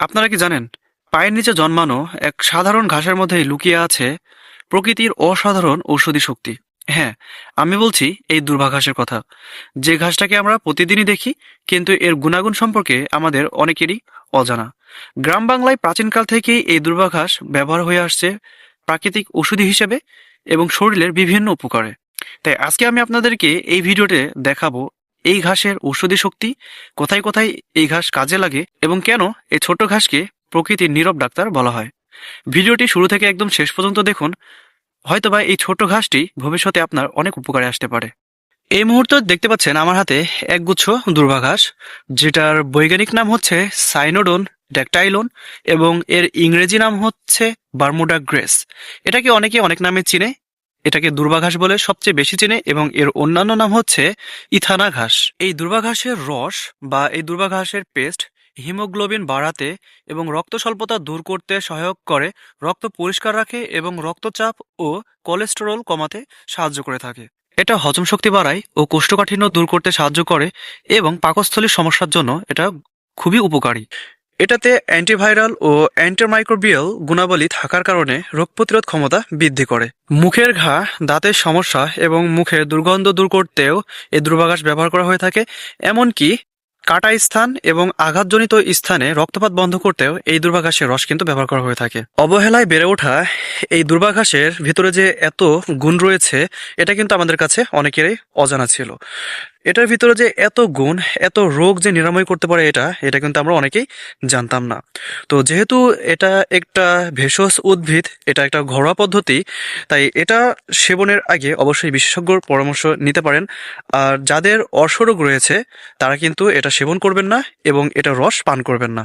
আপনারা কি জানেন, পায়ের নিচে জন্মানো এক সাধারণ ঘাসের মধ্যেই লুকিয়ে আছে প্রকৃতির অসাধারণ ঔষধি শক্তি। হ্যাঁ, আমি বলছি এই দুর্বা ঘাসের কথা, যে ঘাসটাকে আমরা প্রতিদিনই দেখি, কিন্তু এর গুণাগুণ সম্পর্কে আমাদের অনেকেরই অজানা। গ্রাম বাংলায় প্রাচীনকাল থেকেই এই দুর্বা ঘাস ব্যবহার হয়ে আসছে প্রাকৃতিক ওষুধি হিসেবে এবং শরীরের বিভিন্ন উপকারে। তাই আজকে আমি আপনাদেরকে এই ভিডিওতে দেখাবো এই ঘাসের ঔষধি শক্তি, কোথায় কোথায় এই ঘাস কাজে লাগে এবং কেন এই ছোট ঘাসকে প্রকৃতির নীরব ডাক্তার বলা হয়। ভিডিওটি শুরু থেকে একদম শেষ পর্যন্ত দেখুন, হয়তোবা এই ছোট ঘাসটি ভবিষ্যতে আপনার অনেক উপকারে আসতে পারে। এই মুহূর্তে দেখতে পাচ্ছেন আমার হাতে একগুচ্ছ দুর্বা ঘাস, যেটার বৈজ্ঞানিক নাম হচ্ছে সাইনোডন ড্যাকটাইলন এবং এর ইংরেজি নাম হচ্ছে বারমুডা গ্রেস। এটাকে অনেকে অনেক নামে চিনে। এটাকে দুর্বা ঘাস বলে সবচেয়ে বেশি চেনে এবং এর অন্যান্য নাম হচ্ছে ইথানা ঘাস। এই দুর্বা ঘাসের রস বা এই দুর্বা ঘাসের পেস্ট হিমোগ্লোবিন বাড়াতে এবং রক্ত স্বল্পতা দূর করতে সহায়ক করে, রক্ত পরিষ্কার রাখে এবং রক্তচাপ ও কোলেস্টেরল কমাতে সাহায্য করে থাকে। এটা হজম শক্তি বাড়ায় ও কোষ্ঠকাঠিন্য দূর করতে সাহায্য করে এবং পাকস্থলীর সমস্যার জন্য এটা খুবই উপকারী। এটাতে অ্যান্টিভাইরাল ও অ্যান্টিমাইক্রোবিয়াল গুণাবলী থাকার কারণে রোগ প্রতিরোধ ক্ষমতা বৃদ্ধি করে। মুখের ঘা, দাঁতের সমস্যা এবং মুখের দুর্গন্ধ দূর করতেও এই দুর্বা ঘাস ব্যবহার করা হয়ে থাকে। এমনকি কাটা স্থান এবং আঘাতজনিত স্থানে রক্তপাত বন্ধ করতেও এই দুর্বা ঘাসের রস কিন্তু ব্যবহার করা হয়ে থাকে। অবহেলায় বেড়ে ওঠা এই দুর্বা ঘাসের ভিতরে যে এত গুণ রয়েছে, এটা কিন্তু আমাদের কাছে অনেকেরই অজানা ছিল। এটার ভিতরে যে এত গুণ, এত রোগ যে নিরাময় করতে পারে, এটা কিন্তু আমরা অনেকেই জানতাম না। তো যেহেতু এটা একটা ভেষজ উদ্ভিদ, এটা একটা ঘরোয়া পদ্ধতি, তাই এটা সেবনের আগে অবশ্যই বিশেষজ্ঞর পরামর্শ নিতে পারেন। আর যাদের অর্শরোগ রয়েছে তারা কিন্তু এটা সেবন করবেন না এবং এটা রস পান করবেন না।